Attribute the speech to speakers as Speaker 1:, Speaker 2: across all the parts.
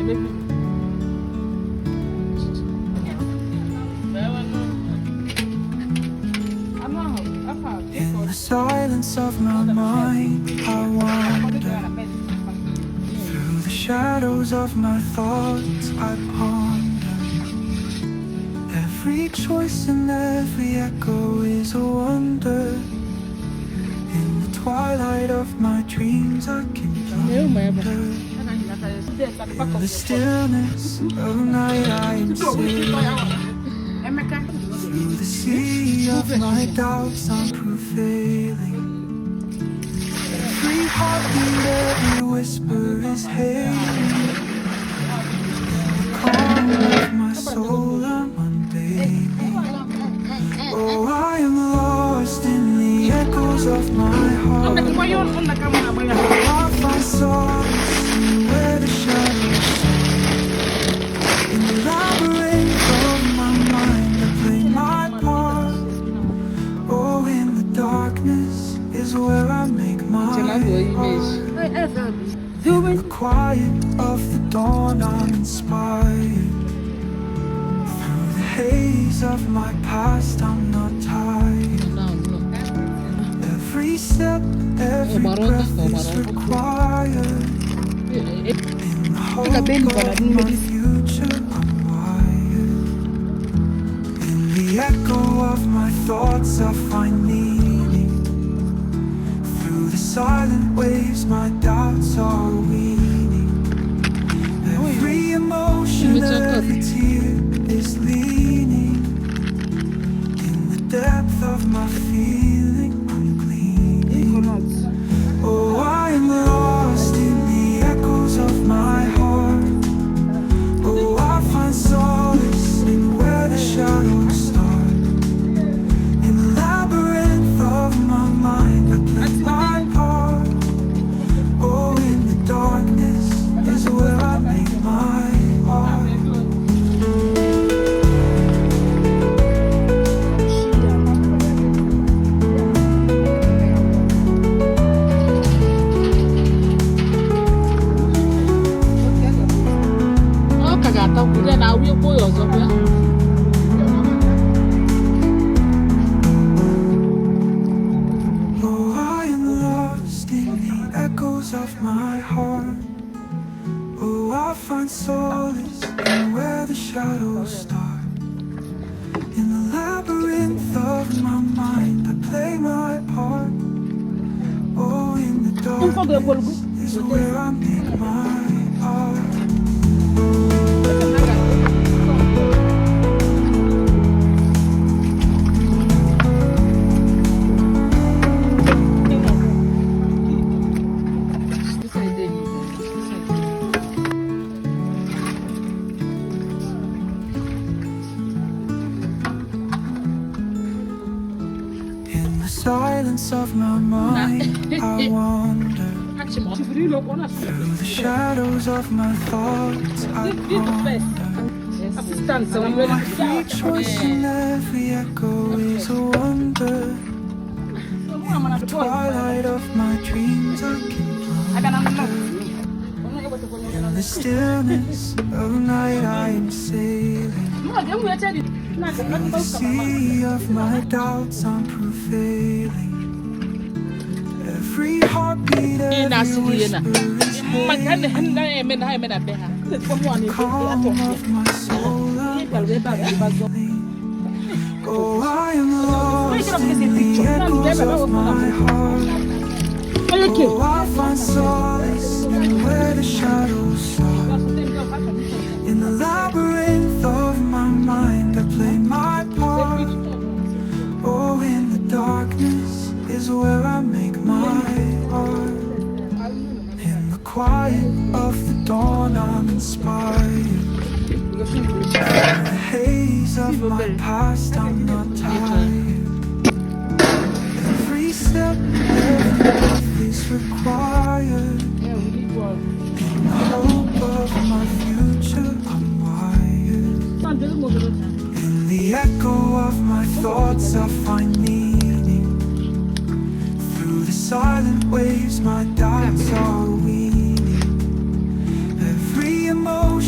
Speaker 1: In the silence of my mind, I wander. Through the shadows of my thoughts, I ponder. Every choice and every echo is a wonder. In the twilight of my dreams, I can wonder. In the stillness of night, I am sailing. Through the sea of my doubts, I'm prevailing. Every heartbeat, every whisper is hailing. In the calm of my soul, I'm unveiling. Oh, I am lost in the echoes of my heart. Oh, I find solace in where the shadows are. In the labyrinth of my mind, I play my part. Oh, in the darkness is where I make my art. In the quiet of the dawn, I'm inspired. Through the haze of my past, I'm not tired. Every step, every breath is required. In the hope of my future, I'm wired. In the echo of my thoughts, I find meaning. Through the silent waves, my doubts are weaning. Every emotion, every tear is leaning. In the depth of my feeling, I'm gleaning. Oh, I am lost in the echoes of my heart. Oh, I find solace in where the shadows start. In the labyrinth of my mind, I play my part. Oh, in the darkness is where I make my art. Oh, I am lost in the echoes of my heart. Oh, I find solace in where the shadows start. In the labyrinth of my mind, I play my part. Oh, in the darkness is where I make my art. In the silence of my mind, I wander. Through the shadows of my thoughts, I ponder. Every choice and every echo is a wonder. In the twilight of my dreams, I can wonder. In the stillness of night, I am sailing. In the sea of my doubts, I'm prevailing. Every heartbeat, every whisper is hailing. The calm of my soul, I'm unveiling. Oh, I am lost in the echoes of my heart. Oh, I find solace in where the shadows start. In the labyrinth of my mind, I play my part. Oh, in the darkness is where I make my art. In the quiet of the dawn, I'm inspired. In the haze of my past, I'm not tired. Every step, every breath is required. In the hope of my future, I'm wired. In the echo of my thoughts, I find meaning. Through the silent waves, my doubts are weaning. Every emotion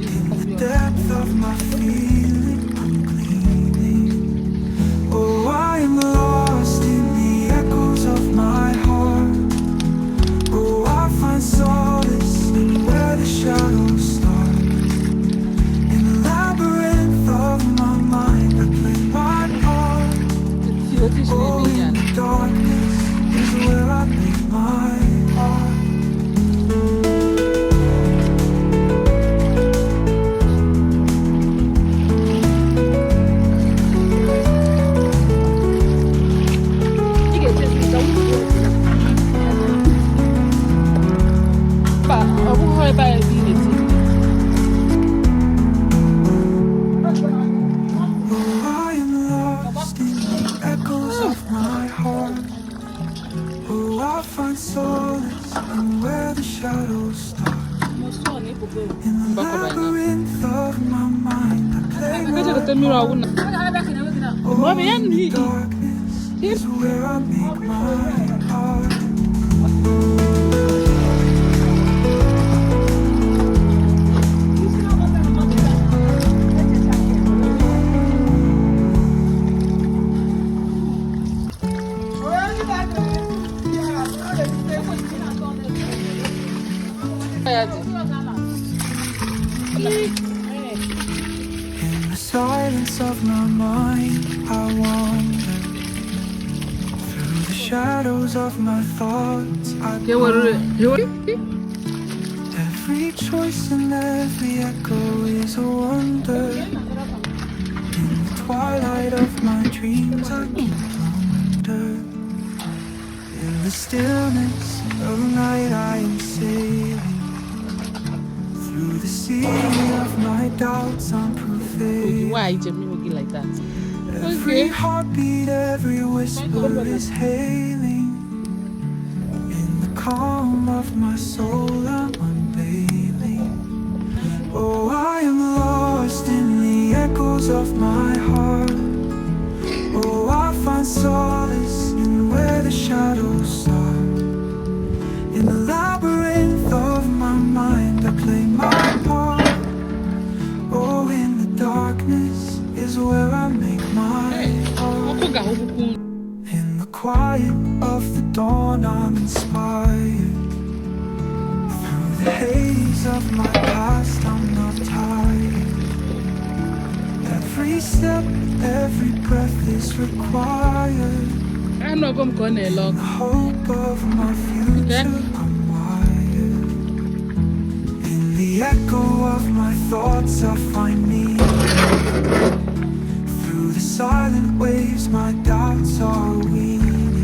Speaker 1: the depth of my feeling, I'm gleaming. Oh, I am lost in the echoes of my heart. Oh, I find solace in where the shadows start. In the labyrinth of my mind, I play my part. Oh, in the darkness is where I make my art. Solace and where the shadows start. In the labyrinth of my mind, I play my part. Oh, in the darkness is where I make my art. In the silence of my mind, I wander. Through the shadows of my thoughts, I ponder. Every choice and every echo is a wonder. In the twilight of my dreams, I keep wonder. In the stillness of night, I am sailing. Through the sea of my doubts, I'm prevailing.
Speaker 2: Why Jamie like that?
Speaker 1: Every heartbeat, every whisper is hailing. In the calm of my soul, I'm unveiling. Oh, I am lost in the echoes of my heart. Oh, I find solace in where the shadows start. In the labyrinth of my mind, I play my part. Oh, in the darkness is where I make my art. In the quiet of the dawn, I'm inspired. Through the haze of my past, I'm not tired. Every step, every breath is required.
Speaker 2: I know I'm gonna
Speaker 1: The hope of my future, I'm wired. In the echo of my thoughts, I find me. Through the silent waves, my doubts are weaning.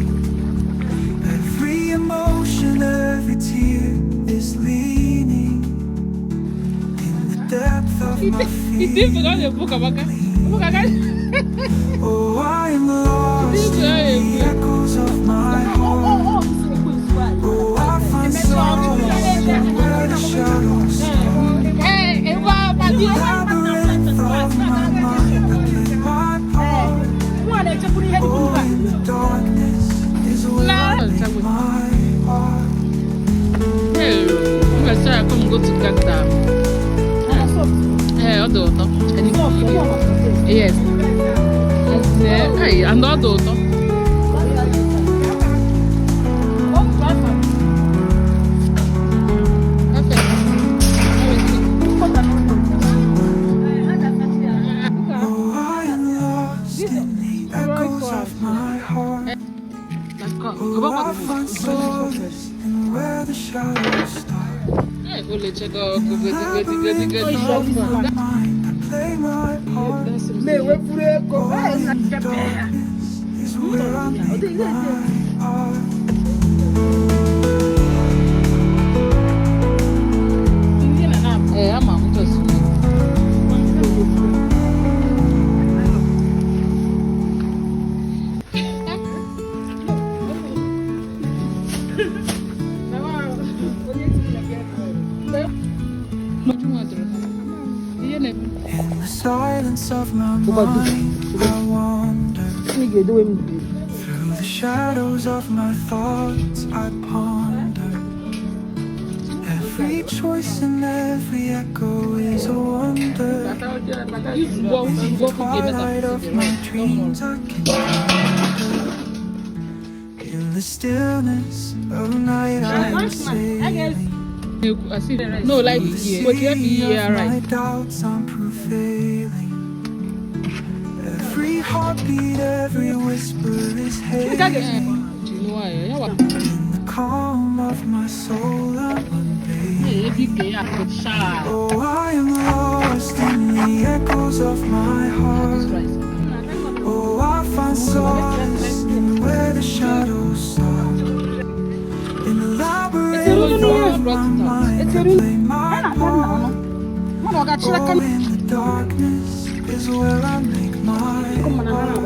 Speaker 1: Every emotion, every tear is leaning. In the depth of my feeling. Oh, I am lost in the echoes of my heart. Oh, I find solace where the shadows start. In the labyrinth of my mind, I play my part. Oh, in the darkness is where I make my art.
Speaker 2: I'm gonna try to come go to Ghana. Hey, yes. Hey, I'm not old.
Speaker 1: In the silence of my mind, I wander. Through the shadows of my thoughts, I ponder. Every choice and every echo is a wonder. In the twilight of my dreams I can wander. In the stillness of night I am sailing.
Speaker 2: No, like
Speaker 1: The sea of my doubts I'm prevailing. Every heartbeat, every whisper is hailing. In the calm of my soul I'm unveiling. Oh, I am lost in the echoes of my heart. Oh, I find solace in where the shadows start. In the labyrinth of my mind I play my part. Oh, in the darkness is where I make my mark.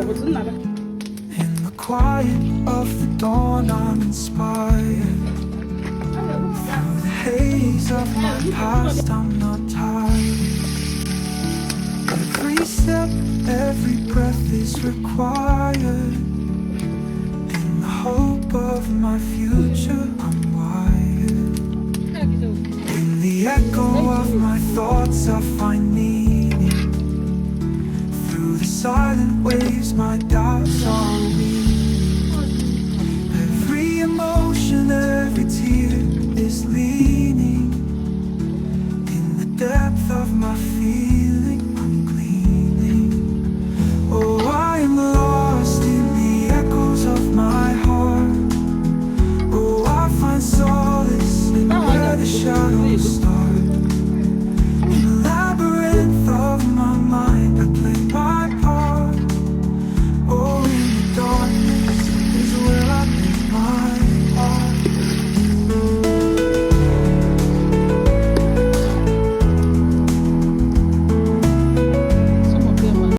Speaker 1: In the quiet of the dawn I'm inspired. Through the haze of my past I'm not tired. Every step, every breath is required. In the hope of my future I'm wired. In the echo of my thoughts I find meaning. Through the silent waves my